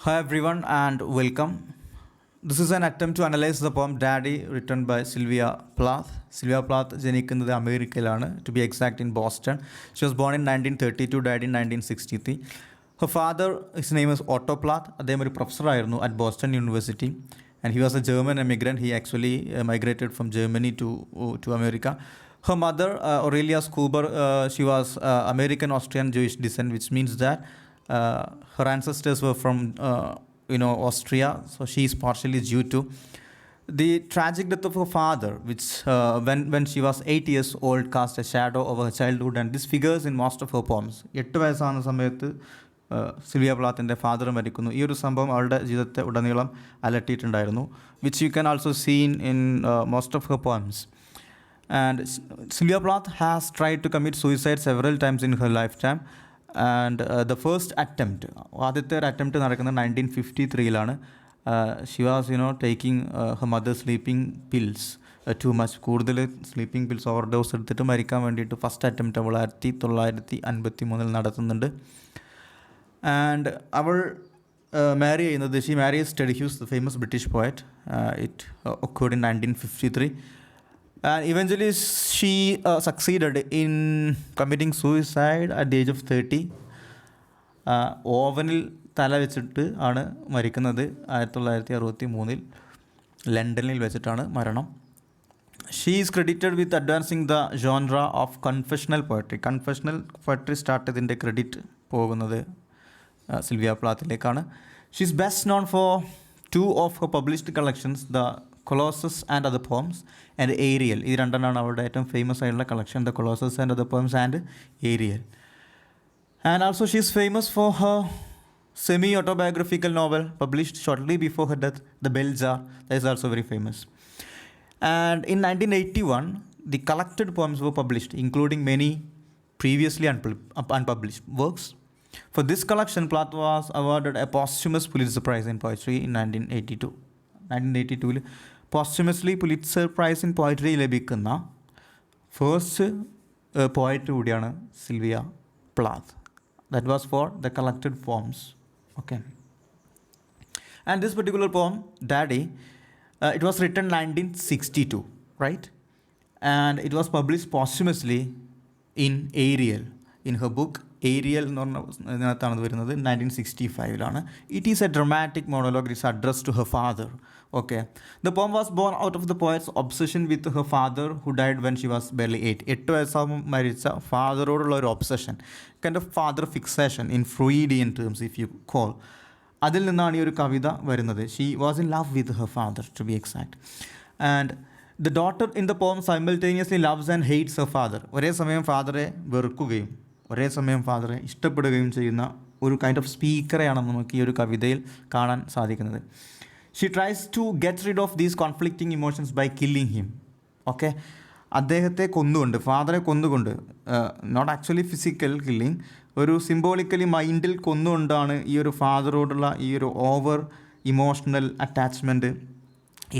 Hi everyone and welcome. This is an attempt to analyze the poem Daddy written by Sylvia Plath. Sylvia Plath ജനിക്കുന്നത് അമേരിക്കയിലാണ്, to be exact in Boston. She was born in 1932, died in 1963. Her father, his name is Otto Plath. അദ്ദേഹം ഒരു പ്രൊഫസറായിരുന്നു at Boston University and he was a German immigrant. He actually migrated from Germany to America. Her mother, Aurelia Schuber, she was American Austrian Jewish descent, which means that her ancestors were from Austria, so she is partially Jew too. The tragic death of her father, which when she was 8 years old, cast a shadow over her childhood, and this figures in most of her poems. 8 വയസ്സാകുന്ന സമയത്ത് Sylvia പ്ലാത്തിൻ്റെ father മരിക്കുന്നു. ഈ ഒരു സംഭവം അവളുടെ ജീവിതത്തെ ഉടനീളം അലട്ടിയിട്ടുണ്ടായിരുന്നു, which you can also seen in most of her poems. And Sylvia Plath has tried to commit suicide several times in her lifetime. And the first attempt, ആദ്യത്തെ ഒരു അറ്റംപ്റ്റ് നടക്കുന്നത് 1953 she was taking her mother sleeping pills too much. കൂടുതൽ sleeping pills over dose എടുത്തിട്ട് മരിക്കാൻ വേണ്ടിയിട്ട് first attempt അവൾ 1953 നടത്തുന്നുണ്ട്. And അവൾ മാരി ചെയ്യുന്നത്, she marries Teddy Hughes, the famous British poet. It occurred in 1953. And eventually she succeeded in committing suicide at the age of 30. ഓവനിൽ തല വെച്ചിട്ട് ആണ് മരിക്കുന്നത്. 1963 ലണ്ടനിൽ വെച്ചിട്ടാണ് മരണം. She is credited with advancing the genre of confessional poetry. Confessional poetry start ചെയ്തതിൻ്റെ credit പോകുന്നത് സിൽവിയ പ്ലാത്തിലേക്കാണ്. She is best known for 2 of her published collections, the Colossus and other poems and Ariel. ഇത് രണ്ടെണ്ണമാണ് അവരുടെ ഏറ്റവും famous ആയിട്ടുള്ള collection, the Colossus and other poems and Ariel. And also she is famous for her semi autobiographical novel published shortly before her death, the bell jar. That is also very famous. And in 1981 the collected poems were published, including many previously unpublished works. For this collection, Plath was awarded a posthumous Pulitzer Prize in Poetry in 1982. 1982 posthumously Pulitzer prize in poetry ലഭിക്കുന്ന first poet കൂടിയാണ് Sylvia Plath. That was for the collected poems. Okay. And this particular poem Daddy, it was written 1962, right? And it was published posthumously in Ariel, in her book Ariel എന്ന് പറഞ്ഞ ഇതിനകത്താണ് വരുന്നത്. 1965. It is a dramatic monologue. It is addressed to her father. Okay. The poem was born out of the poet's obsession with her father who died when she was barely 8. 8 വയസ്സാകുമ്പോൾ മരിച്ച ഫാദറോടുള്ള ഒരു obsession, kind of father fixation in Freudian terms if you call. അതിൽ നിന്നാണ് ഈ ഒരു കവിത വരുന്നത്. She was in love with her father, to be exact. And the daughter in the poem simultaneously loves and hates her father. ഒരേ സമയം ഫാദറെ വെറുക്കുകയും ഒരേ സമയം ഫാദറെ ഇഷ്ടപ്പെടുകയും ചെയ്യുന്ന ഒരു കൈൻഡ് ഓഫ് സ്പീക്കറെയാണ് നമുക്ക് ഈ ഒരു കവിതയിൽ കാണാൻ സാധിക്കുന്നത്. She tries to get rid of these conflicting emotions by killing him. Okay. അദ്ദേഹത്തെ കൊന്നുകൊണ്ട്, ഫാദറെ കൊന്നുകൊണ്ട്, നോട്ട് ആക്ച്വലി ഫിസിക്കൽ കില്ലിങ്, ഒരു സിംബോളിക്കലി മൈൻഡിൽ കൊന്നുകൊണ്ടാണ് ഈ ഒരു ഫാദറോടുള്ള ഈ ഒരു ഓവർ ഇമോഷണൽ അറ്റാച്ച്മെൻറ്റ്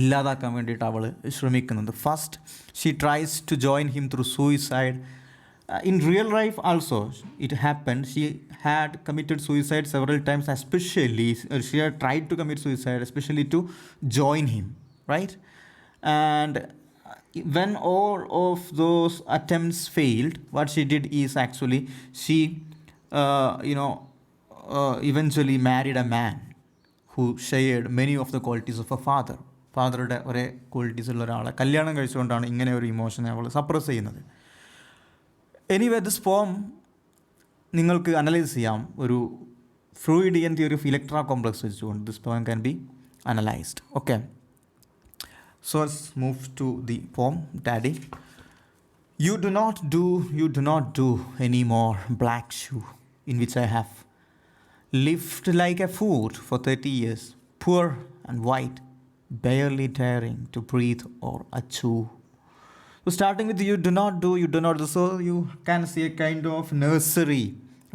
ഇല്ലാതാക്കാൻ വേണ്ടിയിട്ട് അവൾ ശ്രമിക്കുന്നത്. First she tries to join him through suicide. In real life also it happened. She had committed suicide several times, especially she had tried to commit suicide especially to join him, right? And when all of those attempts failed, what she did is actually she eventually married a man who shared many of the qualities of her father. ഫാദറുടെ ഒരേ qualities ഉള്ള ഒരാളെ കല്യാണം കഴിച്ചുകൊണ്ടാണ് ഇങ്ങനെ ഒരു ഇമോഷനെ അവൾ suppress ചെയ്യുന്നത്. Anyway this പോം നിങ്ങൾക്ക് അനലൈസ് ചെയ്യാം ഒരു Freudian theory of Electra complex വെച്ചുകൊണ്ട്. This poem can be analysed. Okay. So let's move to the poem Daddy. You do not do any more black shoe in which I have lived like a fool for 30 years, poor and white, barely daring to breathe or a chew. So starting with you do not do. So you can see a kind of nursery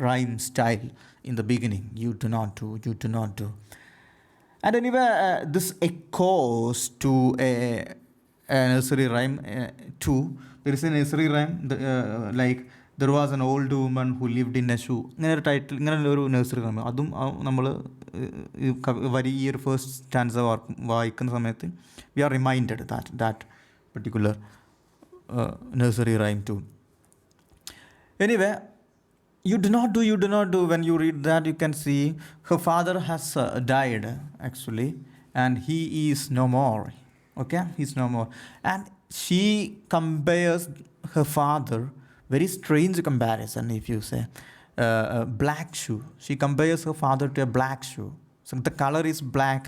rhyme style in the beginning. You do not do. And anyway, this echoes to a nursery rhyme too. There is a nursery rhyme like there was an old woman who lived in A shoe. ഇങ്ങനെ ഒരു title, ഇങ്ങനെ ഒരു nursery കാണുമ്പോൾ അതും നമ്മൾ ഈ ഒരു first stanza വായിക്കുന്ന സമയത്ത് we are reminded that particular nursery rhyme too. Anyway, you do not do, when you read that you can see her father has died actually, and he is no more. Okay, he's no more. And she compares her father, very strange comparison if you say, a black shoe. She compares her father to a black shoe. So the color is black.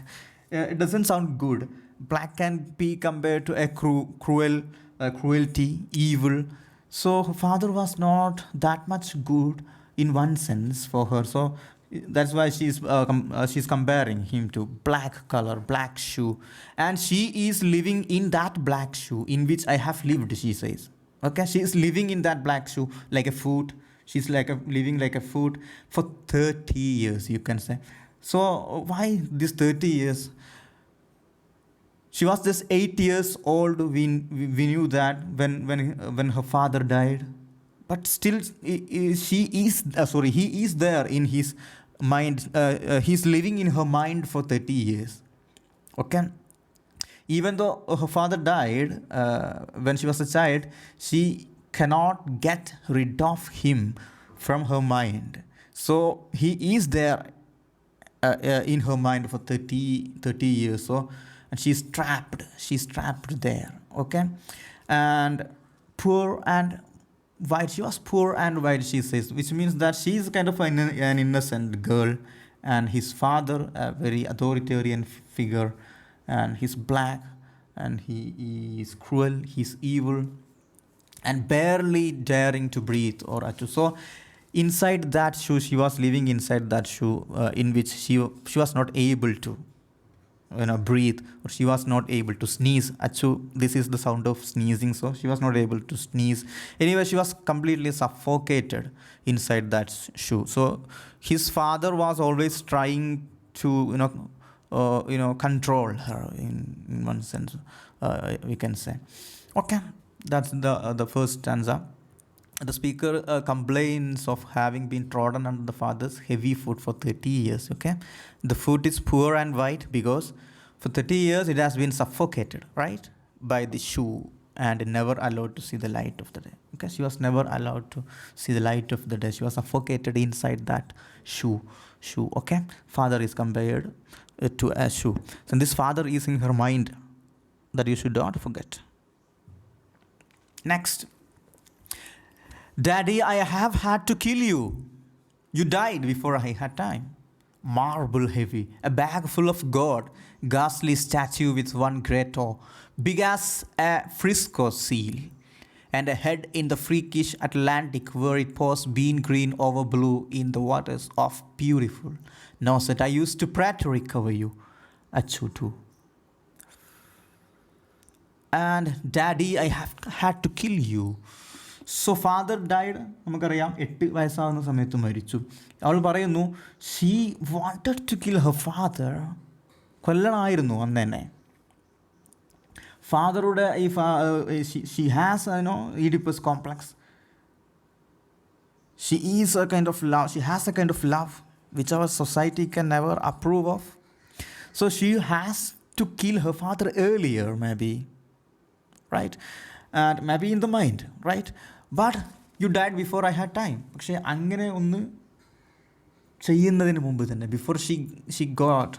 It doesn't sound good. Black can be compared to a cruelty, evil. So her father was not that much good in one sense for her. So that's why she's comparing him to black color, black shoe. And she is living in that black shoe in which I have lived, she says. Okay, she is living in that black shoe like a foot. She's living like a foot for 30 years, you can say. So why this 30 years? She was just 8 years old. We knew that when her father died, but still he is there in his mind. He's living in her mind for 30 years. Okay, even though her father died when she was a child, she cannot get rid of him from her mind. So he is there in her mind for 30 years. So, and she's trapped there. Okay, and poor and white. She was poor and white, she says, which means that she is kind of an innocent girl, and his father a very authoritarian figure, and he's black, and he is cruel, he's evil, and barely daring to breathe or to. So inside that shoe, she was living inside that shoe, in which she was not able to breathe, or she was not able to sneeze. Achu, this is the sound of sneezing, so she was not able to sneeze. Anyway, she was completely suffocated inside that shoe. So his father was always trying to control her in one sense, we can say. Okay, that's the first stanza. The speaker complains of having been trodden under the father's heavy foot for 30 years. Okay, the foot is poor and white because for 30 years it has been suffocated, right, by the shoe, and never allowed to see the light of the day. Okay, she was never allowed to see the light of the day. She was suffocated inside that shoe. Okay, father is compared to a shoe. So this father is in her mind, that you should not forget. Next. Daddy, I have had to kill you. You died before I had time. Marble heavy, a bag full of gold, ghastly statue with one great toe, big as a Frisco seal, and a head in the freakish Atlantic where it pours bean green over blue in the waters of beautiful. Now that I used to pray to recover you. Achutu. And Daddy, I have had to kill you. So father died, നമുക്കറിയാം 8 വയസ്സാകുന്ന സമയത്ത് മരിച്ചു. അവൾ പറയുന്നു she wanted to kill her father. കൊല്ലണമായിരുന്നു അന്ന് തന്നെ. ഫാദറുടെ she has Oedipus complex. She is a kind of love. She has a kind of love which our society can never approve of. So she has to kill her father earlier, maybe, right? And maybe in the mind, right? But you died before I had time. പക്ഷേ അങ്ങനെ ഒന്ന് ചെയ്യുന്നതിന് മുമ്പ് തന്നെ, before she got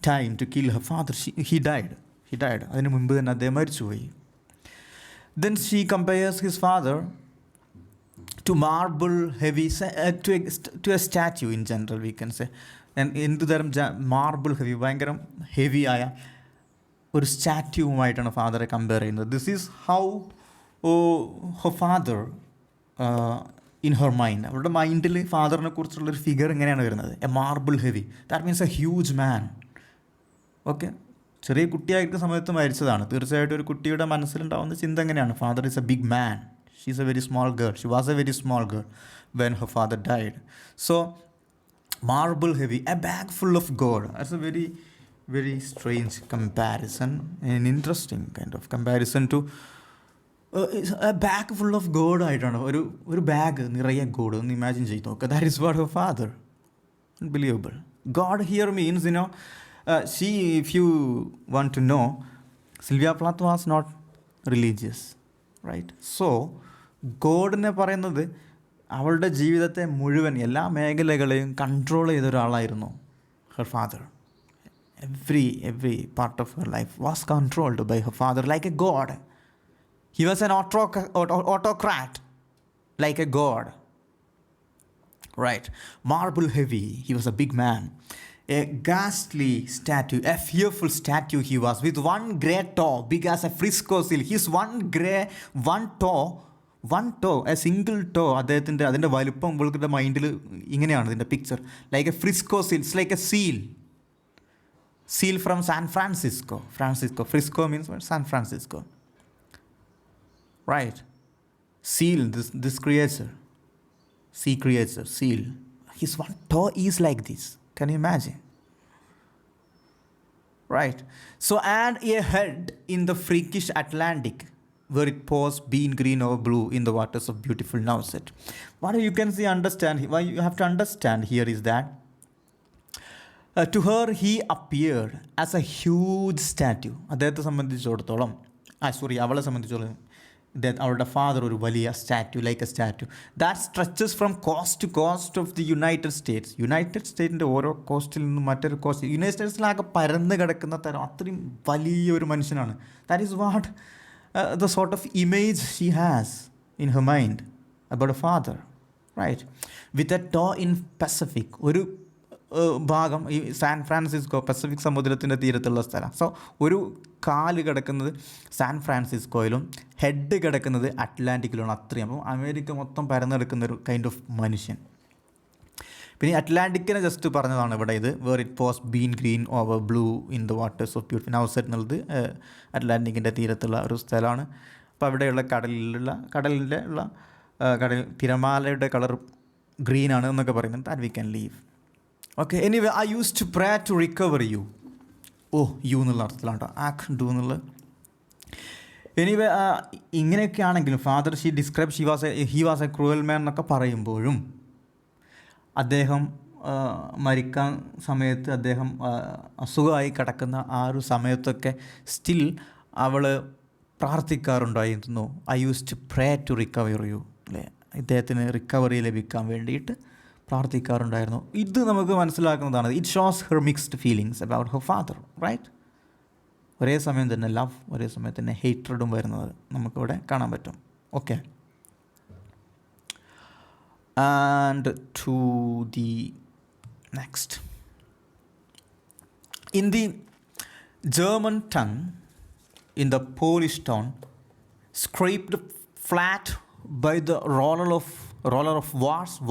time to kill her father, he died. അതിന് മുമ്പ് തന്നെ അദ്ദേഹം മരിച്ചുപോയി. Then she compares his father to marble heavy, to a statue in general, we can say. എന്ത് തരം മാർബിൾ ഹെവി, ഭയങ്കര ഹെവി ആയ ഒരു സ്റ്റാറ്റ്യൂവുമായിട്ടാണ് ഫാദറെ കമ്പയർ ചെയ്യുന്നത്. This is how her father in her mind. അവരുടെ മൈൻഡിൽ ഫാദറിനെ കുറിച്ചുള്ളൊരു ഫിഗർ എങ്ങനെയാണ് വരുന്നത്? A marble heavy, that means A huge man. Okay, ചെറിയ കുട്ടിയായിരിക്കുന്ന സമയത്ത് മരിച്ചതാണ്. തീർച്ചയായിട്ടും ഒരു കുട്ടിയുടെ മനസ്സിലുണ്ടാവുന്ന ചിന്ത എങ്ങനെയാണ്? Father is a big man. She is a very small girl. She was a very small girl when her father died. So marble heavy, a bag full of gold. That's a very, very strange comparison, an interesting kind of comparison to a bag full of gold ആയിട്ടാണ്, ഒരു bag നിറയെ gold. ഒന്ന് imagine ചെയ്ത് നോക്കുക. That is what her father. Unbelievable. God here means, she, if you want to know, Sylvia Plath was not religious, right? So, God എന്നെ പറയുന്നത് അവളുടെ ജീവിതത്തെ മുഴുവൻ എല്ലാ മേഖലകളെയും കൺട്രോൾ ചെയ്ത ഒരാളായിരുന്നു her father. Every part of her life was controlled by her father like a god. He was an autocrat like a god. Right. Marble heavy. He was a big man. A ghastly statue. A fearful statue he was. With one grey toe. Big as a Frisco seal. His one toe. A single toe. അതിൻ്റെ വലുപ്പം ഇവളുടെ മൈൻഡിൽ ഇങ്ങനെയാണ് ഇതിൻ്റെ picture. Like A ഫ്രിസ്കോ seal. It's like A seal. Seal from San Francisco. Frisco means what? San Francisco. Right. Seal. This creature. Sea creature, seal. His one toe is like this. Can you imagine? Right. So, and a head in the freakish Atlantic, where it pours bean green or blue in the waters of beautiful Nauset. What you can see, why you have to understand here is that to her he appeared as a huge statue. അദ്ദേഹത്തെ സംബന്ധിച്ചിടത്തോളം അവളെ സംബന്ധിച്ചിടത്തോളം അവളുടെ father ഒരു വലിയ statue, like a statue that stretches from coast to coast of the United സ്റ്റേറ്റിൻ്റെ ഓരോ കോസ്റ്റിൽ നിന്നും മറ്റൊരു കോസ്റ്റ്, യുണൈറ്റഡ് സ്റ്റേറ്റ്സിലാകെ പരന്ന് കിടക്കുന്ന തരം അത്രയും വലിയൊരു മനുഷ്യനാണ്. That is what the sort of image she has in her mind about a father. Right. With a toe in Pacific. ഒരു ഭാഗം ഈ സാൻ ഫ്രാൻസിസ്കോ പസഫിക് സമുദ്രത്തിൻ്റെ തീരത്തുള്ള സ്ഥലം. സോ ഒരു കാല് കിടക്കുന്നത് സാൻ ഫ്രാൻസിസ്കോയിലും ഹെഡ് കിടക്കുന്നത് അറ്റ്ലാന്റിക്കിലുമാണ്. അത്രയും. അപ്പോൾ അമേരിക്ക മൊത്തം പരന്നെടുക്കുന്ന ഒരു കൈൻഡ് ഓഫ് മനുഷ്യൻ. പിന്നെ അറ്റ്ലാന്റിക്കിനെ ജസ്റ്റ് പറഞ്ഞതാണ് ഇവിടെ. ഇത് where it pours bean green over blue in the waters of beautiful Nauset എന്നുള്ളത് അറ്റ്ലാന്റിക്കിൻ്റെ തീരത്തുള്ള ഒരു സ്ഥലമാണ്. അപ്പോൾ അവിടെയുള്ള കടൽ തിരമാലയുടെ കളർ ഗ്രീനാണ് എന്നൊക്കെ പറയുന്നത്. That we can leave. Okay. Anyway I use to pray to recover you. You എന്നുള്ള അർത്ഥത്തിലാണ് കേട്ടോ, ആക്ക് ഡു എന്നുള്ളത്. എനിവേ ഇങ്ങനെയൊക്കെ ആണെങ്കിലും father she describe he was a cruel man എന്നൊക്കെ പറയുമ്പോഴും അദ്ദേഹം മരിക്കാൻ സമയത്ത് അദ്ദേഹം അസുഖമായി കിടക്കുന്ന ആ ഒരു സമയത്തൊക്കെ സ്റ്റിൽ അവൾ പ്രാർത്ഥിക്കാറുണ്ടായിരുന്നു. I use to pray to recover you, അല്ലേ? ഇദ്ദേഹത്തിന് റിക്കവറി ലഭിക്കാൻ വേണ്ടിയിട്ട് പ്രാർത്ഥിക്കാറുണ്ടായിരുന്നു. ഇത് നമുക്ക് മനസ്സിലാക്കുന്നതാണ്. It shows her mixed feelings about her father. Right. ഒരേ സമയം തന്നെ ലവ്, ഒരേ സമയം തന്നെ ഹേറ്റ്രഡും വരുന്നത് നമുക്കിവിടെ കാണാൻ പറ്റും. Okay. And to the next. In the German tongue, in the Polish tone, scraped flat by the roller of wars.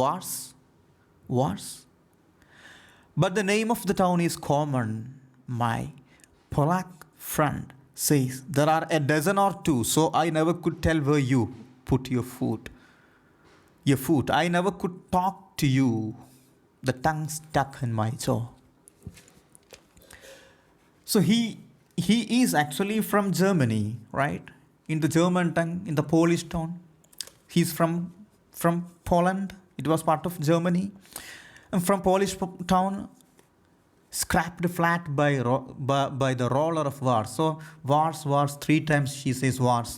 But the name of the town is common. My Polak friend says there are a dozen or two, so I never could tell where you put your foot. I never could talk to you. The tongue stuck in my jaw. So he is actually from Germany, right? In the German tongue, in the Polish town, he's from Poland. It was part of Germany. And from Polish town, scrapped flat by the roller of wars. So wars, 3 times she says wars.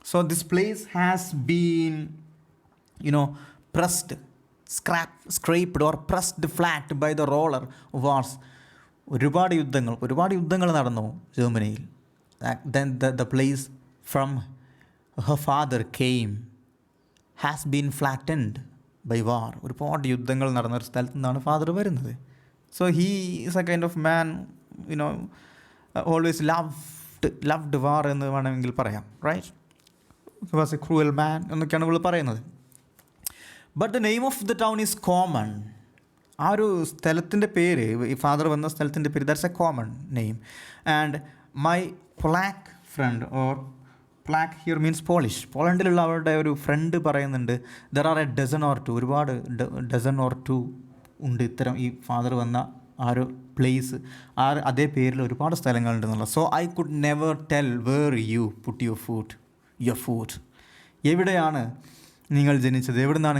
So this place has been, pressed, scraped or pressed flat by the roller of wars. ഒരുപാട് യുദ്ധങ്ങൾ നടന്നു ജർമ്മനിയിൽ. Then the place from her father came has been flattened by war. ഒരുപാട് യുദ്ധങ്ങൾ നടന്ന ഒരു സ്ഥലത്ത് നിന്നാണ് ഫാദർ വരുന്നത്. So he is a kind of man, always loved war എന്ന് വേണമെങ്കിൽ പറയാം. Right. He was a cruel man എന്നൊക്കെയാണ് ഇവൾ പറയുന്നത്. But the name of the town is common. ആ ഒരു സ്ഥലത്തിൻ്റെ പേര്, ഈ ഫാദർ വന്ന സ്ഥലത്തിൻ്റെ പേര്, that's a common name. And my Polack friend, or Plath here means Polish. പോളണ്ടിലുള്ള അവരുടെ ഒരു ഫ്രണ്ട് പറയുന്നുണ്ട്, there are a dozen or two, ഒരുപാട് ഡസൻ ഓർ ടു ഉണ്ട് ഇത്തരം ഈ ഫാദർ വന്ന ആ ഒരു പ്ലേസ്, അതേ പേരിൽ ഒരുപാട് സ്ഥലങ്ങളുണ്ടെന്നുള്ള. So I could never tell where you put your foot. your food. എവിടെയാണ് നിങ്ങൾ ജനിച്ചത്, എവിടെ നിന്നാണ്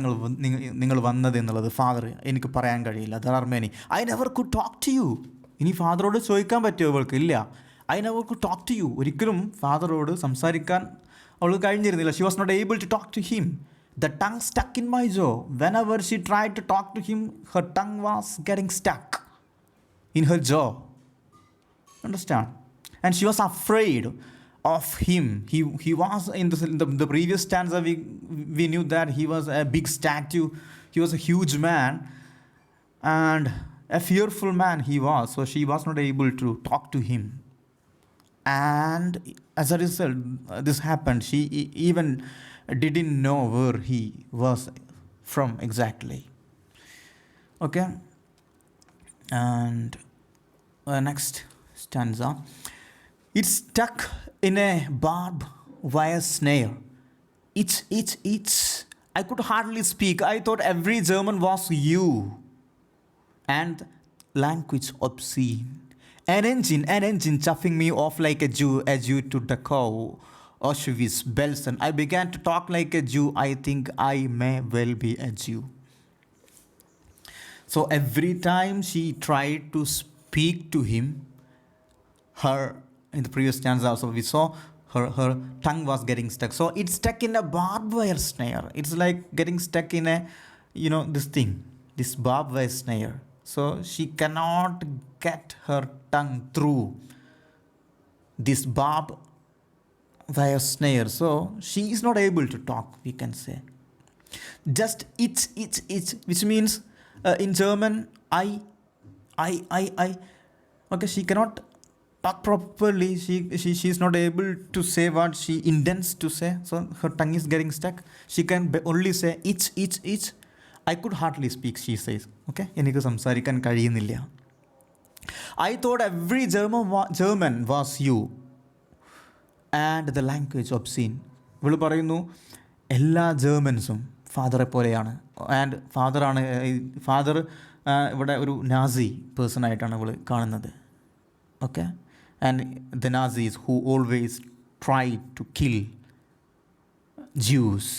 നിങ്ങൾ വന്നത് എന്നുള്ളത് ഫാദർ എനിക്ക് പറയാൻ കഴിയില്ല. There are many. I never could talk to you. ഇനി ഫാദറോട് ചോദിക്കാൻ പറ്റുമോ അവൾക്ക്? ഇല്ല. I never could talk to you. ഒരിക്കലും ഫാദറോട് സംസാരിക്കാൻ അവൾക്ക് കഴിഞ്ഞിരുന്നില്ല. She was not able to talk to him. The tongue stuck in my jaw. Whenever she tried to talk to him, her tongue was getting stuck in her jaw. Understand? And she was afraid of him. He was in the previous stanza. We knew that he was a big statue. He was a huge man and a fearful man he was. So she was not able to talk to him. And as a result, this happened. She even didn't know where he was from exactly. Okay. And next stanza. It's stuck in a barbed wire snare. It's. I could hardly speak. I thought every German was you. And language obscene. An engine chuffing me off like a Jew to Dachau, Auschwitz, Belsen. I began to talk like a Jew. I think I may well be a Jew. So every time she tried to speak to him, her, in the previous stanza also we saw her tongue was getting stuck. So it's stuck in a barbed wire snare. It's like getting stuck in a, this barbed wire snare. So she cannot get her tongue through this barbed wire snare. So she is not able to talk, we can say. Just it's, which means in German, I. Okay, she cannot talk properly. She is not able to say what she intends to say. So her tongue is getting stuck. She can only say it's. I could hardly speak, she says. Okay, എനിക്ക് സംസാരിക്കാൻ കഴിയുന്നില്ല. I thought every German was you and the language obscene. ഇവൾ പറയുന്നു എല്ലാ ജർമൻസും ഫാദറെ പോലെയാണ്. And father ഇവിടെ ഒരു Nazi person ആയിട്ടാണ് ഇവൾ കാണുന്നത്. Okay. And the Nazis who always try to kill Jews.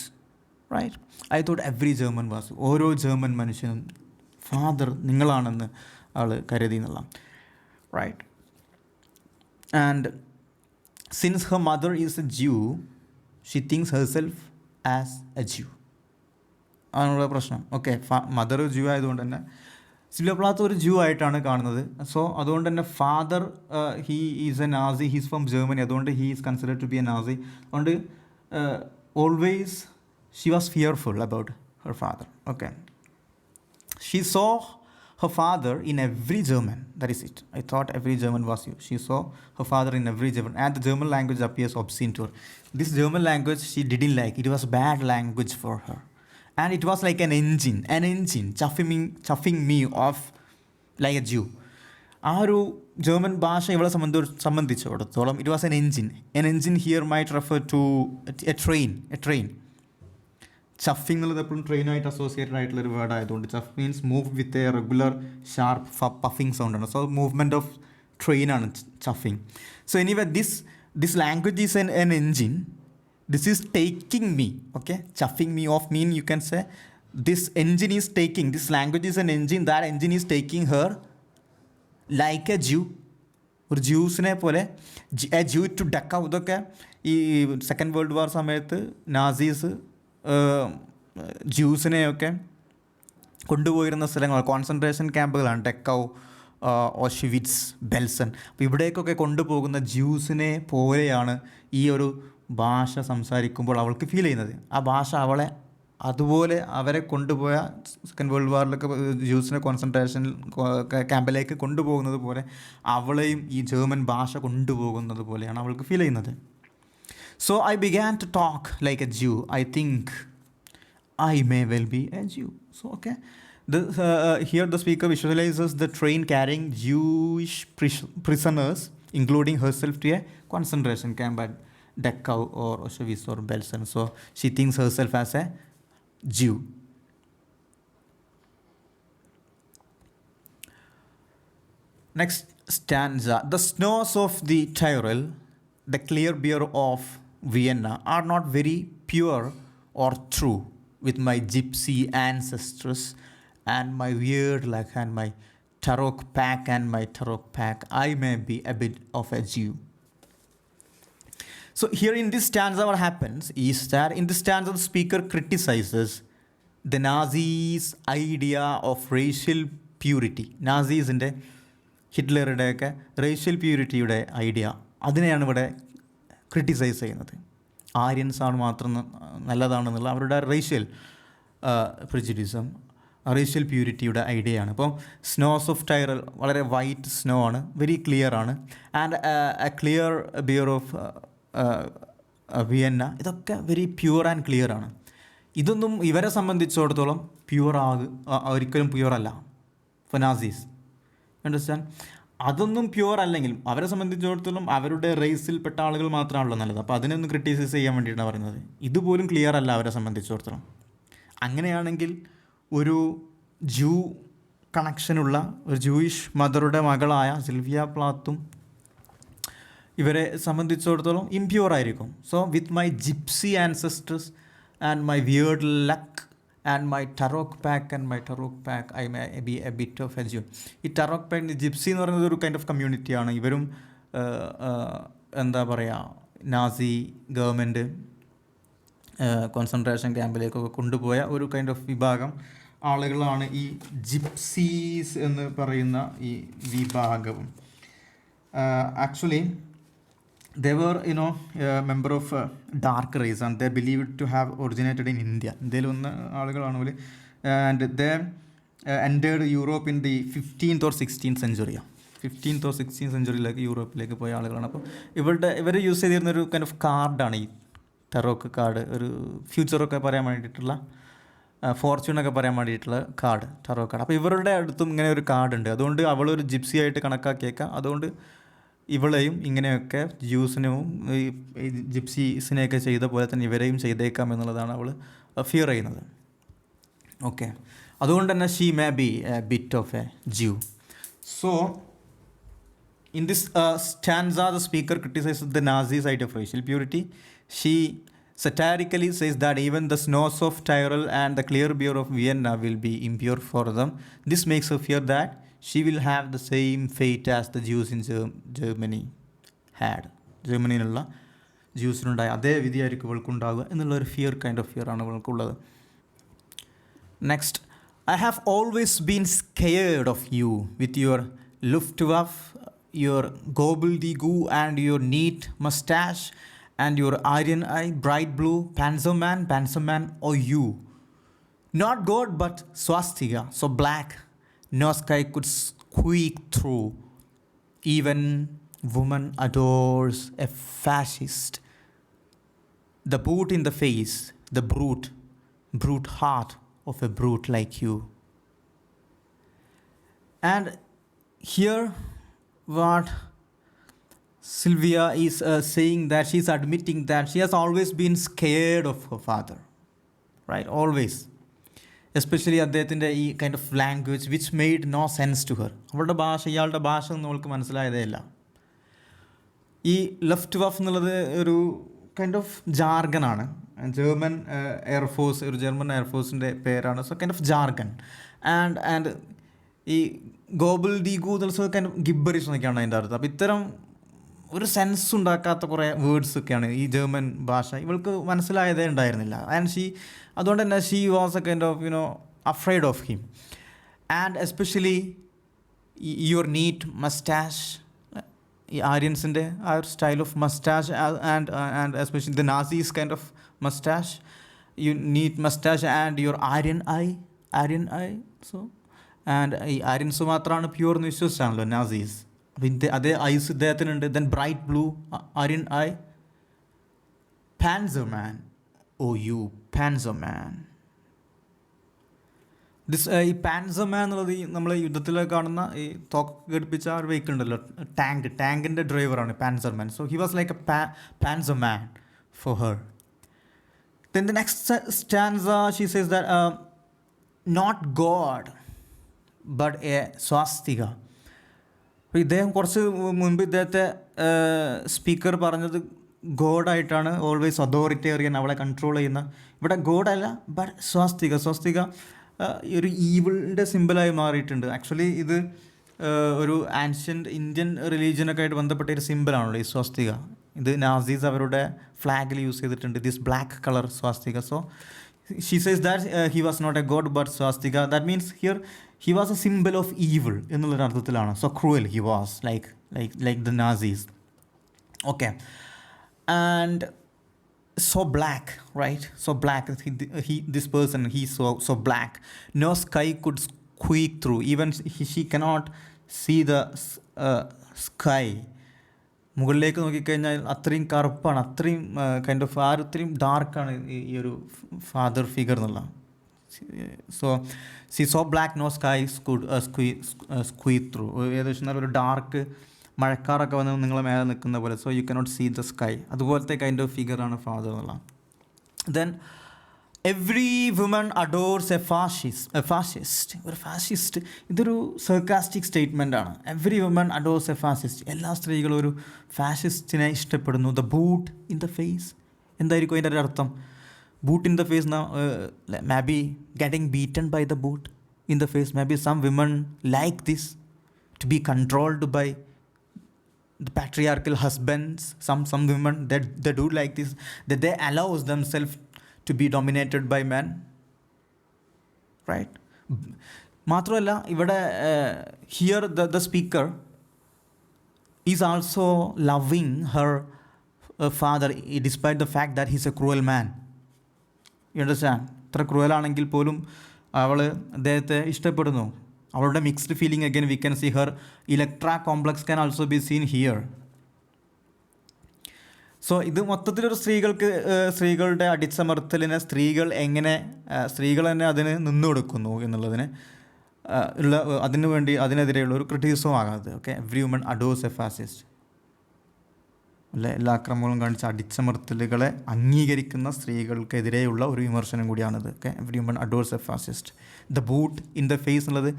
Right. I thought every German was, ഓരോ ജർമ്മൻ മനുഷ്യനും ഫാദർ നിങ്ങളാണെന്ന് അവൾ കരുതി എന്നുള്ള. Right. And since her mother is a Jew, she thinks herself as a Jew. അതാണുള്ള പ്രശ്നം. Okay. Mother ജ്യൂ ആയതുകൊണ്ട് തന്നെ സിൽവിയ പ്ലാത്ത് ഒരു ജ്യൂ ആയിട്ടാണ് കാണുന്നത്. സോ അതുകൊണ്ട് തന്നെ father he is a Nazi, he's from Germany, അതുകൊണ്ട് he is considered to be a Nazi. അതുകൊണ്ട് always she was fearful about her father. Okay. She saw her father in every German. That is it. I thought every German was you. She saw her father in every German. And the German language appears obscene to her. This German language she didn't like. It was bad language for her. And it was like an engine chuffing me off like a Jew. ആ ഒരു German ഭാഷ ഇവളെ സംബന്ധിച്ചിടത്തോളം it was an engine here might refer to a train. Chuffing എന്നുള്ളത് എപ്പോഴും ട്രെയിനായിട്ട് associated ആയിട്ടുള്ളൊരു word ആയതുകൊണ്ട് chuff means move with a regular sharp puffing സൗണ്ടാണ്. സോ മൂവ്മെൻറ്റ് ഓഫ് ട്രെയിനാണ് chuffing. So anyway this language is an engine. This is taking me, okay? Chuffing me off mean you can say this engine is taking, this language is an engine, that engine is taking her like a Jew. ഒരു ജ്യൂസിനെ പോലെ A juice to ഡക്കൗ. ഇതൊക്കെ ഈ second world war സമയത്ത് Nazis ജ്യൂസിനെയൊക്കെ കൊണ്ടുപോയിരുന്ന സ്ഥലങ്ങൾ concentration ക്യാമ്പുകളാണ്. Dachau, Auschwitz, Belsen. അപ്പോൾ ഇവിടേക്കൊക്കെ കൊണ്ടുപോകുന്ന ജ്യൂസിനെ പോലെയാണ് ഈ ഒരു ഭാഷ സംസാരിക്കുമ്പോൾ അവൾക്ക് ഫീൽ ചെയ്യുന്നത്. ആ ഭാഷ അതുപോലെ അവരെ കൊണ്ടുപോയ സെക്കൻഡ് വേൾഡ് വാറിലൊക്കെ ജ്യൂസിനെ കോൺസെൻട്രേഷൻ ക്യാമ്പിലേക്ക് കൊണ്ടുപോകുന്നത് പോലെ അവളെയും ഈ ജർമ്മൻ ഭാഷ കൊണ്ടുപോകുന്നത് പോലെയാണ് അവൾക്ക് ഫീൽ ചെയ്യുന്നത്. So I began to talk like a Jew. I think I may well be a Jew. So okay. Here the speaker visualizes the train carrying Jewish prisoners, including herself, to a concentration camp at Dachau or Auschwitz or Belsen. So she thinks herself as a Jew. Next stanza. The snows of the Tyrol, the clear beer of Vienna are not very pure or true with my gypsy ancestors and my weird luck and my tarot pack. I may be a bit of a Jew. So here in this stanza what happens is that in this stanza the speaker criticizes the Nazis' idea of racial purity. നാസീസിൻ്റെ ഹിറ്റ്ലറുടെയൊക്കെ racial പ്യൂരിറ്റിയുടെ idea അതിനെയാണ് ഇവിടെ criticise ചെയ്യുന്നത്. ആര്യൻസാണ് മാത്രം നല്ലതാണെന്നുള്ള അവരുടെ racial പ്രിജുഡിസം, racial പ്യൂരിറ്റിയുടെ ഐഡിയയാണ്. ഇപ്പോൾ സ്നോസ് ഓഫ് ടൈറൽ വളരെ വൈറ്റ് സ്നോ ആണ്, വെരി ക്ലിയർ ആണ്. And a clear beer of Vienna, ഇതൊക്കെ വെരി പ്യുവർ ആൻഡ് ക്ലിയർ ആണ്. ഇതൊന്നും ഇവരെ സംബന്ധിച്ചിടത്തോളം ഒരിക്കലും പ്യുവറല്ല. For Nazis, understand? അതൊന്നും പ്യുവർ അല്ലെങ്കിലും അവരെ സംബന്ധിച്ചിടത്തോളം അവരുടെ റേസിൽപ്പെട്ട ആളുകൾ മാത്രമാണല്ലോ നല്ലത്. അപ്പോൾ അതിനൊന്ന് ക്രിട്ടിസൈസ് ചെയ്യാൻ വേണ്ടിയിട്ടാണ് പറയുന്നത്. ഇതുപോലും ക്ലിയർ അല്ല അവരെ സംബന്ധിച്ചിടത്തോളം. അങ്ങനെയാണെങ്കിൽ ഒരു ജൂ കണക്ഷനുള്ള ഒരു ജൂയിഷ് മദറുടെ മകളായ സിൽവിയ പ്ലാത്തും ഇവരെ സംബന്ധിച്ചിടത്തോളം ഇംപ്യൂർ ആയിരിക്കും. So with my gypsy ancestors and my weird luck and my Taroc pack I may be a bit of a Jew. ഈ ടറോക്ക് പാക്ക്, ജിപ്സി എന്ന് പറയുന്നത് ഒരു കൈൻഡ് ഓഫ് കമ്മ്യൂണിറ്റിയാണ്. ഇവരും എന്താ പറയുക, നാസി ഗവൺമെൻറ് കോൺസെൻട്രേഷൻ ക്യാമ്പിലേക്കൊക്കെ കൊണ്ടുപോയ ഒരു കൈൻഡ് ഓഫ് വിഭാഗം ആളുകളാണ് ഈ ജിപ്സീസ് എന്ന് പറയുന്ന ഈ വിഭാഗം. Actually they were member of dark race and they believed to have originated in India. ഇന്ത്യയിൽ വന്ന ആളുകളാണ് അവർ. And they entered Europe in the 15th or 16th century. 15th or 16th centuryയിലേക്ക് യൂറോപ്പിലേക്ക് പോയ ആളുകളാണ്. അപ്പോൾ ഇവർ യൂസ് ചെയ്തിരുന്ന ഒരു കൈൻഡ് ഓഫ് കാർഡാണ് ഈ ടറോക്ക് കാർഡ്. ഒരു ഫ്യൂച്ചറൊക്കെ പറയാൻ വേണ്ടിയിട്ടുള്ള, ഫോർച്യൂണൊക്കെ പറയാൻ വേണ്ടിയിട്ടുള്ള കാർഡ്, ടറോ കാർഡ്. അപ്പോൾ ഇവരുടെ അടുത്തും ഇങ്ങനെ ഒരു കാർഡുണ്ട്. അതുകൊണ്ട് അവളൊരു ജിപ്സി ആയിട്ട് കണക്കാക്കിയേക്കാം. അതുകൊണ്ട് ഇവളെയും ഇങ്ങനെയൊക്കെ ജ്യൂസിനും ഈ ജിപ്സീസിനെയൊക്കെ ചെയ്ത പോലെ തന്നെ ഇവരെയും ചെയ്തേക്കാം എന്നുള്ളതാണ് അവൾ ഫിയർ ചെയ്യുന്നത്. ഓക്കെ, അതുകൊണ്ട് തന്നെ she may be a bit of a Jew. So in this stanza the speaker ക്രിട്ടിസൈസസ് the Nazis' idea of racial purity. She satirically says that even the snows of Tyrol and the clear beer of Vienna will be impure for them. This makes her fear that she will have the same fate as the Jews in Germany had. ജർമ്മനിയിലുള്ള ജ്യൂസിനുണ്ടായ അതേ വിധിയായിരിക്കും ഇവൾക്കുണ്ടാവുക എന്നുള്ളൊരു kind of fear ആണ് ഇവൾക്കുള്ളത്. Next, I have always been scared of you with your Luftwaffe, your gobbledygook and your neat mustache and your iron eye, bright blue, Panzerman, or you. Not God but swastika, so black no sky could squeak through. Even woman adores a fascist. The boot in the face, the brute heart of a brute like you. And here what Sylvia is saying, that she's admitting that she has always been scared of her father, right? Always. Especially അദ്ദേഹത്തിൻ്റെ ഈ kind of language which made no sense to her. അവളുടെ ഭാഷ, ഇയാളുടെ ഭാഷ ഒന്നും അവൾക്ക് മനസ്സിലായതേ ഇല്ല. ഈ ലെഫ്റ്റ് വഫ് എന്നുള്ളത് ഒരു കൈൻഡ് ഓഫ് ജാർഗനാണ്. ജർമ്മൻ എയർഫോഴ്സ്, ഒരു ജർമ്മൻ എയർഫോഴ്സിൻ്റെ പേരാണ്. സോ കൈൻഡ് ഓഫ് ജാർഗൻ. ആൻഡ് ഈ ഗോബിൾഡിഗൂ എന്നുള്ള കൈൻഡ് ഓഫ് ഗിബ്ബറിഷ് എന്നൊക്കെയാണ് അതിൻ്റെ അർത്ഥം. അപ്പോൾ ഇത്തരം ഒരു സെൻസ് ഉണ്ടാക്കാത്ത കുറേ വേർഡ്സൊക്കെയാണ് ഈ ജർമ്മൻ ഭാഷ. ഇവൾക്ക് മനസ്സിലായതേ ഉണ്ടായിരുന്നില്ല. ആൻഡ് അതുകൊണ്ട് തന്നെ she was a kind of afraid of him. And especially your neat moustache, ഈ ആര്യൻസിൻ്റെ ആ ഒരു style of moustache, and especially the Nazis kind of moustache, you neat moustache and your Aryan eye. So and ഈ Aryans മാത്രമാണ് pure എന്ന് വിശ്വസിച്ചാണല്ലോ Nazis. അതേ eyes ഇദ്ദേഹത്തിനുണ്ട്. Then bright blue Aryan eye, Panzerman, oh you Panzerman. ഈ പാൻസർമാൻ എന്നുള്ളത് നമ്മൾ യുദ്ധത്തിൽ കാണുന്ന ഈ തോക്ക് ഘടിപ്പിച്ച ഒരു വെഹിക്കിൾ ഉണ്ടല്ലോ, ടാങ്കിൻ്റെ ഡ്രൈവറാണ് Panzerman. So he was like a Panzerman for her. Then the next stanza she says that not God but a swastika. അപ്പോൾ ഇദ്ദേഹം കുറച്ച് മുൻപ് ഇദ്ദേഹത്തെ സ്പീക്കർ പറഞ്ഞത് ഗോഡായിട്ടാണ്, ഓൾവേസ് അതോറിറ്റേറിയൻ, അവളെ കൺട്രോൾ ചെയ്യുന്ന. ഇവിടെ ഗോഡല്ല, ബട്ട് സ്വാസ്തിക ഒരു ഈവിളിൻ്റെ സിമ്പിളായി മാറിയിട്ടുണ്ട്. ആക്ച്വലി ഇത് ഒരു ആൻഷ്യൻ്റ് ഇന്ത്യൻ റിലീജിയനൊക്കെ ആയിട്ട് ബന്ധപ്പെട്ട ഒരു സിമ്പിളാണല്ലോ ഈ സ്വാസ്തിക. ഇത് നാസീസ് അവരുടെ ഫ്ലാഗിൽ യൂസ് ചെയ്തിട്ടുണ്ട്, this black colour swastika. So she says that he was not a God but swastika. That means here he was a symbol of evil എന്നുള്ളൊരു അർത്ഥത്തിലാണ്. So cruel he was, like the Nazis. Okay, and so black, right? So black. This person, he's so black. No sky could squeak through. Even she cannot see the sky. മുകളിലേക്ക് നോക്കിക്കഴിഞ്ഞാൽ അത്രയും കറുപ്പാണ്, അത്രയും kind of അത്രയും ഡാർക്കാണ് ഈ ഒരു father figure എന്നുള്ള. So black no skies could squeak through. ഏകദേശം ഒരു ഡാർക്ക് മഴക്കാറൊക്കെ വന്ന് നിങ്ങളെ മേലെ നിൽക്കുന്ന പോലെ. So you cannot see the sky. അതുപോലത്തെ കൈൻഡ് ഓഫ് ഫിഗറാണ് ഫാദർ എന്നുള്ള. Then every woman adores a fascist. ഒരു ഫാഷിസ്റ്റ്, ഇതൊരു സർക്കാസ്റ്റിക് സ്റ്റേറ്റ്മെൻ്റ് ആണ്. Every woman adores a fascist. എല്ലാ സ്ത്രീകളും ഒരു ഫാഷിസ്റ്റിനെ ഇഷ്ടപ്പെടുന്നു. The boot in the face. എന്തായിരിക്കും അതിൻ്റെ ഒരു അർത്ഥം? Boot in the face, may be getting beaten by the boot in the face. May be some women like this, to be controlled by the patriarchal husbands. Some women they do like this, that they allows themselves to be dominated by men, right? മാത്രമല്ല ഇവിടെ here the speaker is also loving her father despite the fact that he's a cruel man. You understand? ഇത്ര ക്രൂവലാണെങ്കിൽ പോലും അവൾ അദ്ദേഹത്തെ ഇഷ്ടപ്പെടുന്നു. അവളുടെ mixed feeling. Again we can see her Electra complex can also be seen here. So ഇത് മൊത്തത്തിലൊരു സ്ത്രീകളുടെ അടിച്ചമർത്തലിനെ സ്ത്രീകൾ തന്നെ അതിന് നിന്നു കൊടുക്കുന്നു എന്നുള്ളതിന് അതിനെതിരെയുള്ള ഒരു ക്രിറ്റിസിസം ആകാതെ. Okay, every woman adores a fascist. അല്ലെ, എല്ലാ അക്രമങ്ങളും കാണിച്ച അടിച്ചമർത്തലുകളെ അംഗീകരിക്കുന്ന സ്ത്രീകൾക്കെതിരെയുള്ള ഒരു വിമർശനം കൂടിയാണിത്. Okay, every woman adores a fascist. The boot in the face എന്നുള്ളത്,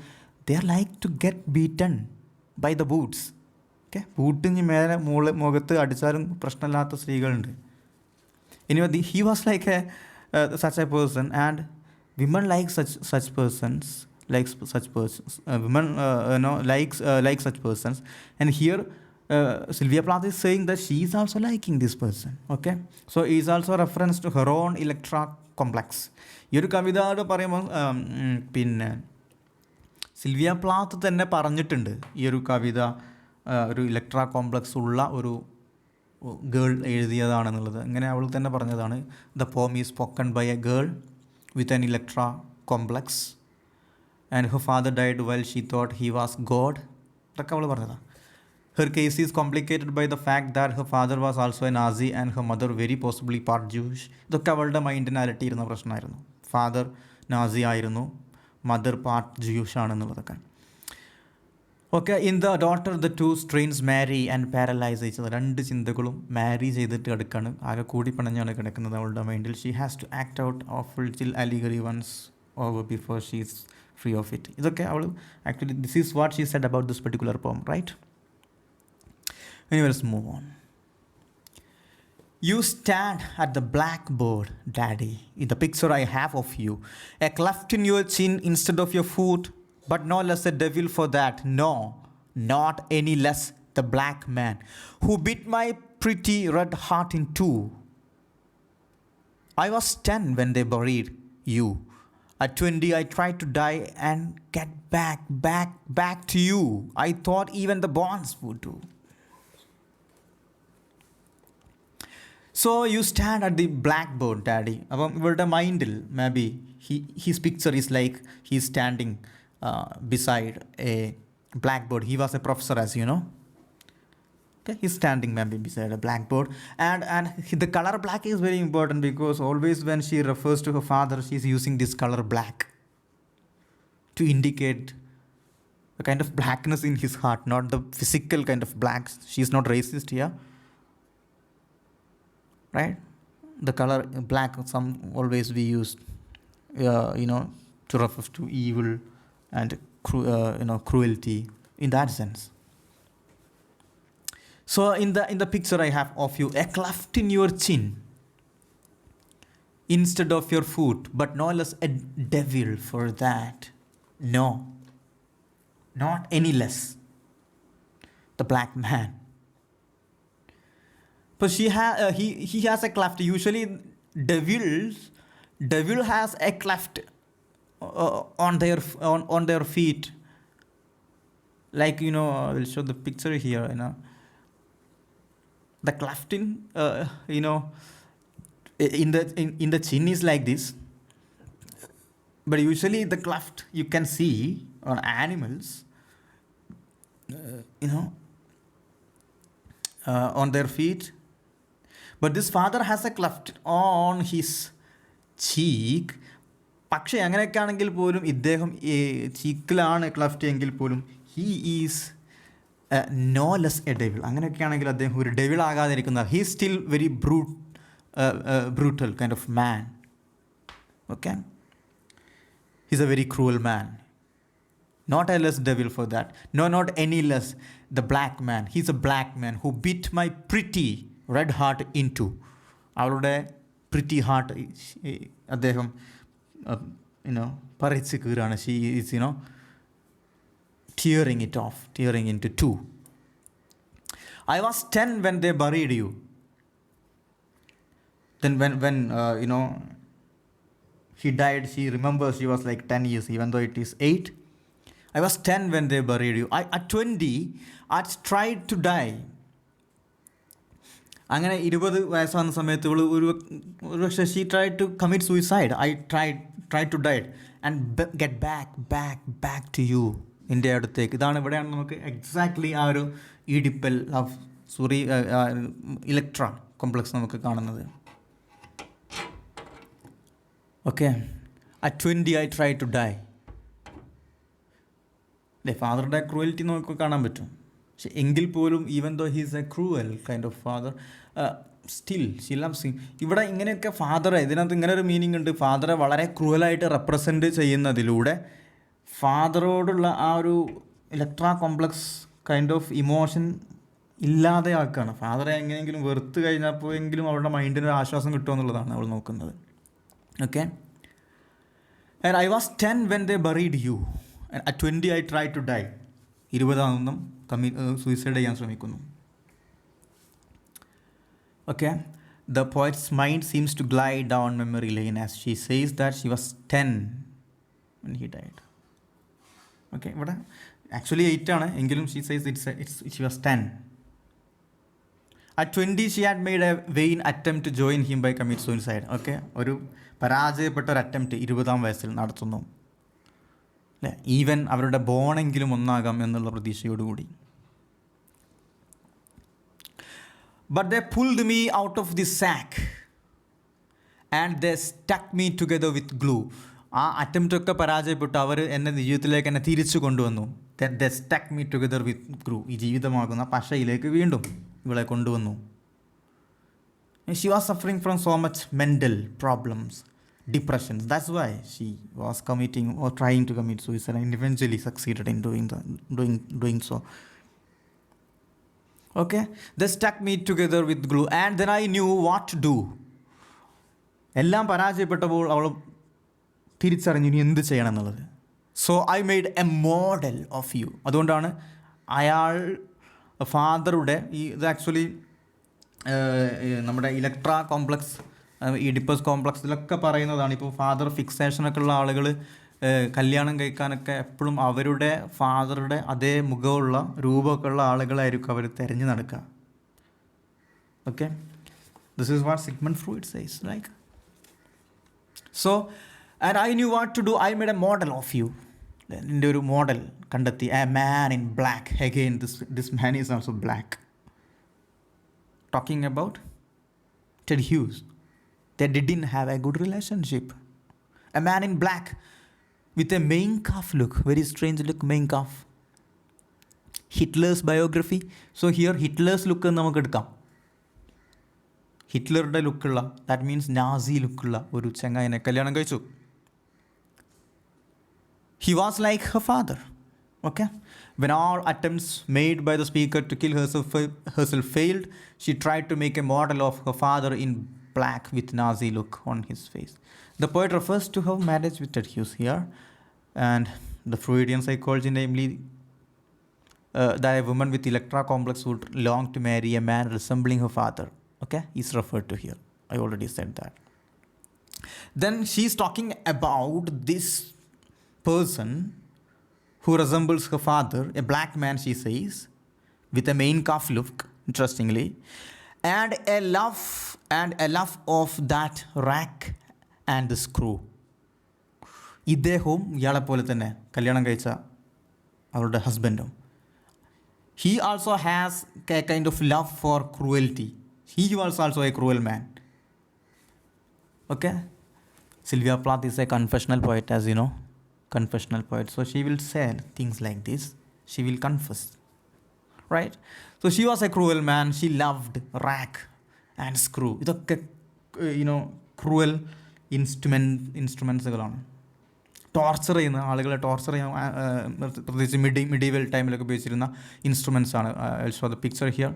they are like to get beaten by the boots. Okay, ബൂട്ടിന് മേലെ മുഖത്ത് അടിച്ചാലും പ്രശ്നമില്ലാത്ത സ്ത്രീകളുണ്ട്. ഇനി he was like such a person and women like such persons. Women like such persons. And here Sylvia Plath is saying that she is also liking this person. Okay, so it is also a reference to her own Electra complex. ഈ ഒരു കവിത പറയുമ്പോൾ പിന്നെ Sylvia പ്ലാത്ത് തന്നെ പറഞ്ഞിട്ടുണ്ട് ഈ ഒരു കവിത ഒരു Electra complex ഉള്ള ഒരു ഗേൾ എഴുതിയതാണെന്നുള്ളത്. ഇങ്ങനെ അവൾ തന്നെ പറഞ്ഞതാണ്. The poem is spoken by a girl with an Electra complex and her father died well she thought he was God. ഇതൊക്കെ അവൾ പറഞ്ഞതാണ്. Her case is complicated by the fact that her father was also a Nazi and her mother very possibly part Jewish. ഇതൊക്കെ അവളുടെ മൈൻഡിനെ അലട്ടിയിരുന്ന പ്രശ്നമായിരുന്നു. Father Nazi ആയിരുന്നു, mother part Jewish ആണെന്നുള്ളതൊക്കെ. Okay, in the daughter the two strains marry and paralyse ചെയ്തത്. രണ്ട് ചിന്തകളും മാരി ചെയ്തിട്ട് കിടക്കാണ്, ആകെ കൂടി പിണഞ്ഞാണ് കിടക്കുന്നത് അവളുടെ മൈൻഡിൽ. She has to act out of little allegory once over before she is free of it. ഇതൊക്കെ അവൾ actually this is what she said about this particular poem, right? Anyway, let's move on. You stand at the blackboard, Daddy, in the picture I have of you. A cleft in your chin instead of your foot, but no less a devil for that. No, not any less the black man who bit my pretty red heart in two. I was 10 when they buried you. At 20, I tried to die and get back to you. I thought even the bonds would do. So you stand at the blackboard, Daddy. അപ്പം ഇവളുടെ മൈൻഡിൽ may be his picture is like he is standing beside a blackboard. He was a professor, as you know. Okay, he's standing maybe beside a blackboard. And the color black is very important because always when she refers to her father, she's using this color black to indicate a kind of blackness in his heart, not the physical kind of black. She's not racist here. Right? The color black some always we use to refer to evil and cruelty in that sense. So in the picture I have of you, a cleft in your chin instead of your foot, but no less a devil for that. No, not any less. The black man. But he has a cleft. Usually devil has a cleft on their feet. Like, I will show the picture here, the cleft in the chin is like this. But usually the cleft you can see on animals, on their feet. But this father has a cleft on his cheek. പക്ഷേ അങ്ങനെയൊക്കെ ആണെങ്കിൽ പോലും ഇദ്ദേഹം ചീക്കിലാണ് cleft എങ്കിൽ പോലും he is no less a devil. അങ്ങനെയൊക്കെ ആണെങ്കിൽ അദ്ദേഹം ഒരു ഡെവിൾ ആകാതിരിക്കുന്ന, he still very brutal kind of man. Okay, he's a very cruel man. Not a less devil for that. No, not any less. The black man. He's a black man who beat my pretty red heart into. അവളുടെ pretty heart അദ്ദേഹം പറിച്ച് കീറാണ്. She is tearing it off, tearing into two. I was 10 when they buried you. Then when he died, she remembers she was like 10 years, even though it is 8. I was 10 when they buried you. At 20, I tried to die. അങ്ങനെ 20 വയസ്സാകുന്ന സമയത്ത് ഇവൾ ഒരു പക്ഷേ she tried to commit suicide. I try to died and get back to you, എൻ്റെ അടുത്തേക്ക്. ഇതാണ് ഇവിടെയാണ് നമുക്ക് എക്സാക്ട്ലി ആ ഒരു ഈഡിപ്പൽ ഇലക്ട്ര കോംപ്ലക്സ് നമുക്ക് കാണുന്നത്. Okay, at 20 I tried to die. അല്ലേ, ഫാദറുടെ ക്രൂവൽറ്റി നമുക്ക് കാണാൻ പറ്റും. പക്ഷെ എങ്കിൽ പോലും even though he's a cruel kind of father, still she loves him. ഇവിടെ ഇങ്ങനെയൊക്കെ ഫാദറെ, ഇതിനകത്ത് ഇങ്ങനെ ഒരു മീനിങ് ഉണ്ട്. ഫാദറെ വളരെ ക്രൂവലായിട്ട് റെപ്രസെൻറ്റ് ചെയ്യുന്നതിലൂടെ ഫാദറോടുള്ള ആ ഒരു ഇലക്ട്രാ കോംപ്ലക്സ് കൈൻഡ് ഓഫ് ഇമോഷൻ ഇല്ലാതെ ആക്കുകയാണ്. ഫാദറെ എങ്ങനെയെങ്കിലും വെറുത്ത് കഴിഞ്ഞപ്പോഴെങ്കിലും അവളുടെ മൈൻഡിന് ഒരു ആശ്വാസം കിട്ടുമെന്നുള്ളതാണ് അവൾ നോക്കുന്നത്. Okay, and I was 10 when they buried you. And at 20 I tried to die. 20 suicide ചെയ്യാൻ ശ്രമിക്കുന്നു. Okay, the poet's mind seems to glide down memory lane as she says that she was 10 when he died. Okay, ഇവിടെ actually 8 ആണ് എങ്കിലും she says she was 10. At 20 she had made a vain attempt to join him by commit suicide. Okay, ഒരു പരാജയപ്പെട്ട ഒരു attempt 20-ാം വയസ്സിൽ നടത്തുന്നു. അല്ലേ, even അവരുടെ ബോണെങ്കിലും ഒന്നാകാം എന്നുള്ള പ്രതീക്ഷയോടുകൂടി. But they pulled me out of the sack and they stuck me together with glue. ആ അറ്റംപ്റ്റൊക്കെ പരാജയപ്പെട്ടു. അവർ എന്നെ ജീവിതത്തിലേക്ക് എന്നെ തിരിച്ചു കൊണ്ടുവന്നു. They stuck me together with glue. ഈ ജീവിതമാകുന്ന പശയിലേക്ക് വീണ്ടും ഇവളെ കൊണ്ടുവന്നു. She was suffering from so much mental problems, depressions. That's why she was committing or trying to commit suicide and eventually succeeded in doing so. Okay, they stuck me together with glue and then I knew what to do. എല്ലാം പരാജയപ്പെട്ടപ്പോൾ അവൾ തിരിച്ചറിഞ്ഞു ഇനി എന്ത് ചെയ്യണം എന്നുള്ളത്. So I made a model of you. അതുകൊണ്ടാണ് അയാൾ ഫാദറുടെ ഇത് ആക്ച്വലി നമ്മുടെ ഇലക്ട്രാ കോംപ്ലക്സ്, ഈഡിപ്പസ് കോംപ്ലക്സിലൊക്കെ പറയുന്നതാണ്. ഇപ്പോൾ ഫാദർ ഫിക്സേഷനൊക്കെ ഉള്ള ആളുകൾ കല്യാണം കഴിക്കാനൊക്കെ എപ്പോഴും അവരുടെ ഫാദറുടെ അതേ മുഖമുള്ള രൂപമൊക്കെ ഉള്ള ആളുകളായിരിക്കും അവർ തിരഞ്ഞു നടക്കുക. Okay, this is what Sigmund Freud says, right? So and I knew what to do. I made a model of you. എൻ്റെ ഒരു മോഡൽ കണ്ടെത്തി. A man in black. Again this man is also black. Talking about Ted Hughes. They didn't have a good relationship. A man in black with a main calf look, very strange look, main calf. Hitler's biography. So here Hitler's look നമുക്ക് എടുക്കാം. ഹിറ്റ്ലറുടെ ലുക്കുള്ള, that means Nazi ലുക്കുള്ള ഒരു ചങ്ങായിനെ കല്യാണം കഴിച്ചു. He was like her father. Okay? When all attempts made by the speaker to kill herself failed, she tried to make a model of her father in black with Nazi look on his face. The poet refers to her marriage with Ted Hughes here, and the Freudian psychology, namely that a woman with Electra complex would long to marry a man resembling her father, okay, is referred to here. I already said that. Then she's talking about this person who resembles her father, a black man, she says, with a main calf look, interestingly, and a love of that rack and the screw. ഇദ്ദേഹവും ഇയാളെ പോലെ തന്നെ കല്യാണം കഴിച്ച അവരുടെ ഹസ്ബൻഡും. He also has a kind of love for cruelty. He was also a cruel man. Okay? Sylvia Plath is a confessional poet, as you know. Confessional poet. So she will say things like this. She will confess. Right? So she was a cruel man. She loved rack and screw. ഇതൊക്കെ cruel ഇൻസ്ട്രുമെൻസുകളാണ്. Torture ചെയ്യുന്ന ആളുകളെ torture ചെയ്യാൻ പ്രത്യേകിച്ച് medieval ടൈമിലൊക്കെ ഉപയോഗിച്ചിരുന്ന instruments ആണ്. I show the picture here.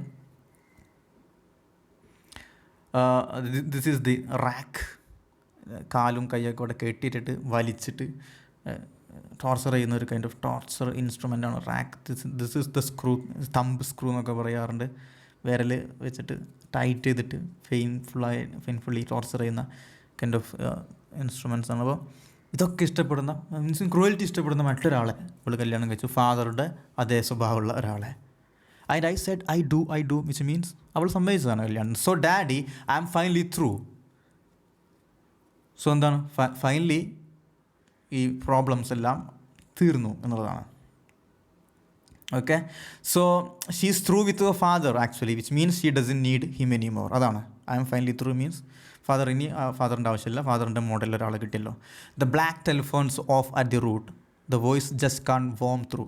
This is the rack. കാലും കൈയൊക്കെ അവിടെ കെട്ടിയിട്ടിട്ട് വലിച്ചിട്ട് ടോർച്ചർ ചെയ്യുന്ന ഒരു കൈൻഡ് ഓഫ് ടോർച്ചർ ഇൻസ്ട്രുമെൻ്റ് ആണ് rack. This is the screw, thumb screw എന്നൊക്കെ പറയാറുണ്ട്. വിരൽ വെച്ചിട്ട് ടൈറ്റ് ചെയ്തിട്ട് പെയിൻഫുള്ളി ടോർച്ചർ ചെയ്യുന്ന കൈൻഡ് ഓഫ് ഇൻസ്ട്രുമെൻറ്റ്സ് ആണ്. അപ്പോൾ ഇതൊക്കെ ഇഷ്ടപ്പെടുന്ന മീൻസ് ക്രൂവൽറ്റി ഇഷ്ടപ്പെടുന്ന മറ്റൊരാളെ അവൾ കല്യാണം കഴിച്ചു, ഫാദറുടെ അതേ സ്വഭാവമുള്ള ഒരാളെ. And I said I do which means അവൾ സമ്മതിച്ചതാണ് കല്യാണം. So daddy, I am finally through. So എന്താണ് ഫൈനലി ഈ പ്രോബ്ലംസ് എല്ലാം തീർന്നു എന്നുള്ളതാണ്. Okay, so she is through with your father actually, which means she doesn't need him any more. അതാണ് I am finally through means father ഇനി ഫാദറിൻ്റെ ആവശ്യമില്ല, ഫാദറിൻ്റെ മോഡലിൽ ഒരാളെ കിട്ടിയല്ലോ. The black telephone's off at the root, the voice just can't warm through.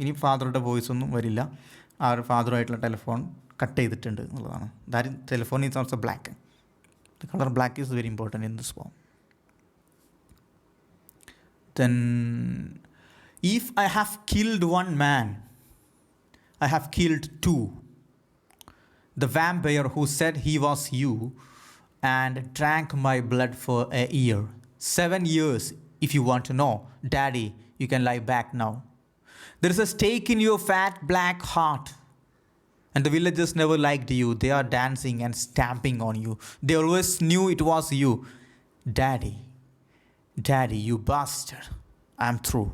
ഇനി ഫാദറുടെ വോയിസ് ഒന്നും വരില്ല, ആ ഒരു ഫാദറുമായിട്ടുള്ള ടെലിഫോൺ കട്ട് ചെയ്തിട്ടുണ്ട് എന്നുള്ളതാണ്. That telephone is also black. The colour black is very important in this form. Then, if I have killed one man, I have killed two. The vampire who said he was you and drank my blood for a year. 7 years, if you want to know. Daddy, you can lie back now. There is a stake in your fat black heart. And the villagers never liked you. They are dancing and stamping on you. They always knew it was you. Daddy, you bastard. I am through.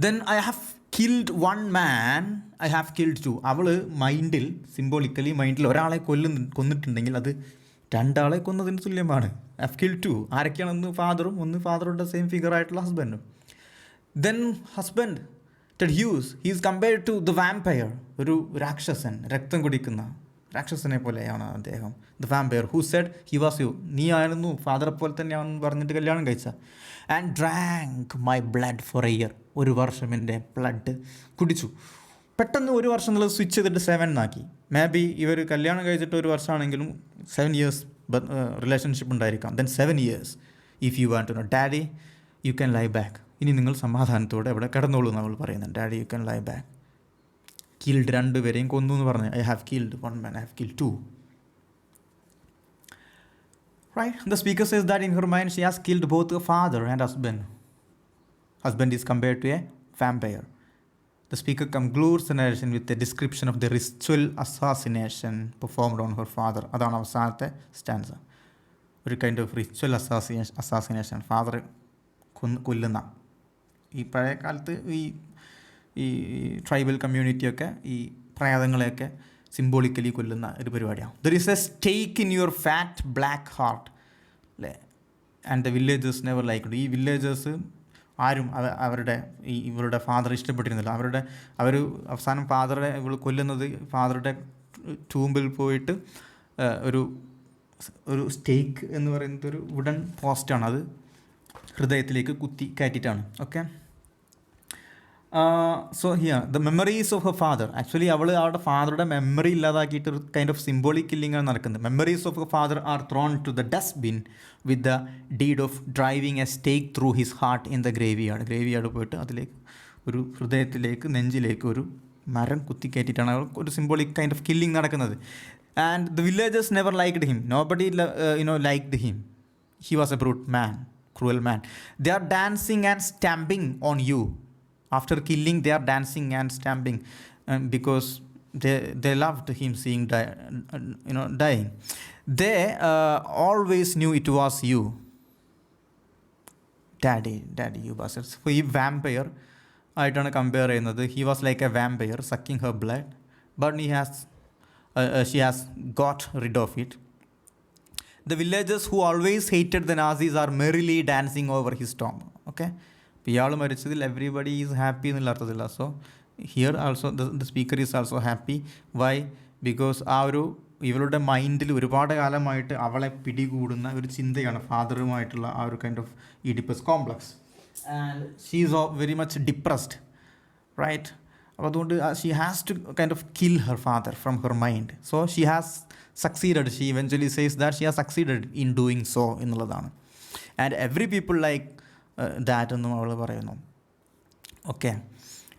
Then I have killed one man, I have killed two. അവൾ മൈൻഡിൽ, symbolically മൈൻഡിൽ ഒരാളെ കൊന്നിട്ടുണ്ടെങ്കിൽ അത് രണ്ടാളെ കൊന്നതിന് തുല്യമാണ്. I have killed two. ആരൊക്കെയാണ്? ഒന്ന് ഫാദറും ഒന്ന് ഫാദറുടെ സെയിം ഫിഗർ ആയിട്ടുള്ള ഹസ്ബൻഡും. Then husband Ted Hughes, he is compared to the vampire, ഒരു രാക്ഷസൻ, രക്തം കുടിക്കുന്ന രാക്ഷസനെ പോലെയാണ് അദ്ദേഹം. The vampire who said he was you, നീ ആയിരുന്നു ഫാദറെ പോലെ തന്നെയാണെന്ന് പറഞ്ഞിട്ട് കല്യാണം കഴിച്ച. And drank my blood for a year, ഒരു വർഷം എൻ്റെ ബ്ലഡ് കുടിച്ചു. പെട്ടെന്ന് ഒരു വർഷം എന്നുള്ളത് സ്വിച്ച് ചെയ്തിട്ട് 7 എന്നാക്കി. മേ ബി ഇവർ കല്യാണം കഴിച്ചിട്ട് ഒരു വർഷമാണെങ്കിലും 7 years റിലേഷൻഷിപ്പ് ഉണ്ടായിരിക്കാം. Then 7 years if you want to know. Daddy you can lie back. ഇനി നിങ്ങൾ സമാധാനത്തോടെ അവിടെ കിടന്നോളൂ നമ്മൾ പറയുന്നത്. Daddy you can lie back. Killed, രണ്ടുപേരെയും കൊന്നു എന്ന് പറഞ്ഞു. I have killed one man, I have killed two. Right? The speaker says that in her mind she has killed both her father and husband. Husband is compared to a vampire. The speaker concludes the narration with a description of the ritual assassination performed on her father. അതാണ് അവസാനത്തെ stanza. ഒരു kind of ritual assassination, ഫാദറെ കൊല്ലുന്ന. ഈ പഴയ കാലത്ത് ഈ tribal കമ്മ്യൂണിറ്റിയൊക്കെ ഈ പ്രേതങ്ങളെയൊക്കെ symbolically കൊല്ലുന്ന ഒരു പരിപാടിയാണ്. There is a stake in your fat black heart അല്ലേ. And the villagers never liked. ഈ വില്ലേജേഴ്സ് ആരും ഇവരുടെ ഫാദർ ഇഷ്ടപ്പെട്ടിരുന്നില്ല. അവർ അവസാനം ഫാദറെ ഇവൾ കൊല്ലുന്നത് ഫാദറുടെ ടൂമ്പിൽ പോയിട്ട് ഒരു സ്റ്റേക്ക് എന്ന് പറയുന്നത് ഒരു വുഡൻ പോസ്റ്റാണ്, അത് ഹൃദയത്തിലേക്ക് കുത്തി കയറ്റിയിട്ടാണ്. Okay, so here the memories of her father. Actually അവളുടെ ഫാദറുടെ മെമ്മറി ഇല്ലാതാക്കിയിട്ട് ഒരു കൈൻഡ് ഓഫ് സിംബോളിക് കില്ലിംഗ് ആണ് നടക്കുന്നത്. Memories of her father are thrown to the dustbin with the deed of driving a stake through his heart in the graveyard. Graveyard പോയിട്ട് അതിലേക്ക് ഒരു ഹൃദയത്തിലേക്ക് നെഞ്ചിലേക്ക് ഒരു മരം കുത്തിക്കയറ്റിയിട്ടാണ് ഒരു സിംബോളിക് കൈൻഡ് ഓഫ് കില്ലിങ് നടക്കുന്നത്. And the villagers never liked him, nobody liked him. He was a brute man, cruel man. They are dancing and stamping on you. After killing, they are dancing and stamping because they loved him seeing dying. They always knew it was you. Daddy, you bastards. So he vampire ആയിട്ടാണ് compare ചെയ്യുന്നത്. He was like a vampire sucking her blood, but she has got rid of it. The villagers who always hated the Nazis are merrily dancing over his tomb. Okay, ഇപ്പോൾ ഇയാൾ മരിച്ചതിൽ everybody is happy എന്നുള്ള അർത്ഥത്തില്ല. So here also the speaker is also happy. Why? Because ആ ഒരു ഇവളുടെ മൈൻഡിൽ ഒരുപാട് കാലമായിട്ട് അവളെ പിടികൂടുന്ന ഒരു ചിന്തയാണ് ഫാദറുമായിട്ടുള്ള ആ ഒരു kind of Oedipus complex. And she is very much depressed, right? അപ്പോൾ അതുകൊണ്ട് she has to kind of kill her father from her mind. So she has succeeded. She eventually says that she has succeeded in doing so എന്നുള്ളതാണ്. And every people like that എന്നും അവൾ പറയുന്നു. Okay,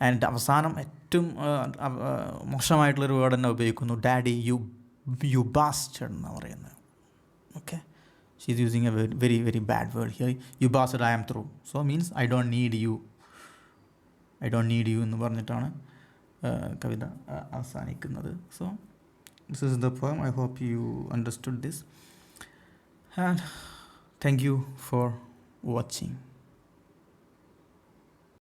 and അവസാനം ഏറ്റവും മോശമായിട്ടുള്ളൊരു word തന്നെ ഉപയോഗിക്കുന്നു. Daddy, U bastard എന്നാണ് പറയുന്നത്. Okay, she is using a very very bad word here. You bastard, I am through. So means I don't need you എന്ന് പറഞ്ഞിട്ടാണ് കവിത അവസാനിക്കുന്നത്. സോ this is the poem. I hope you understood this, and thank you for watching.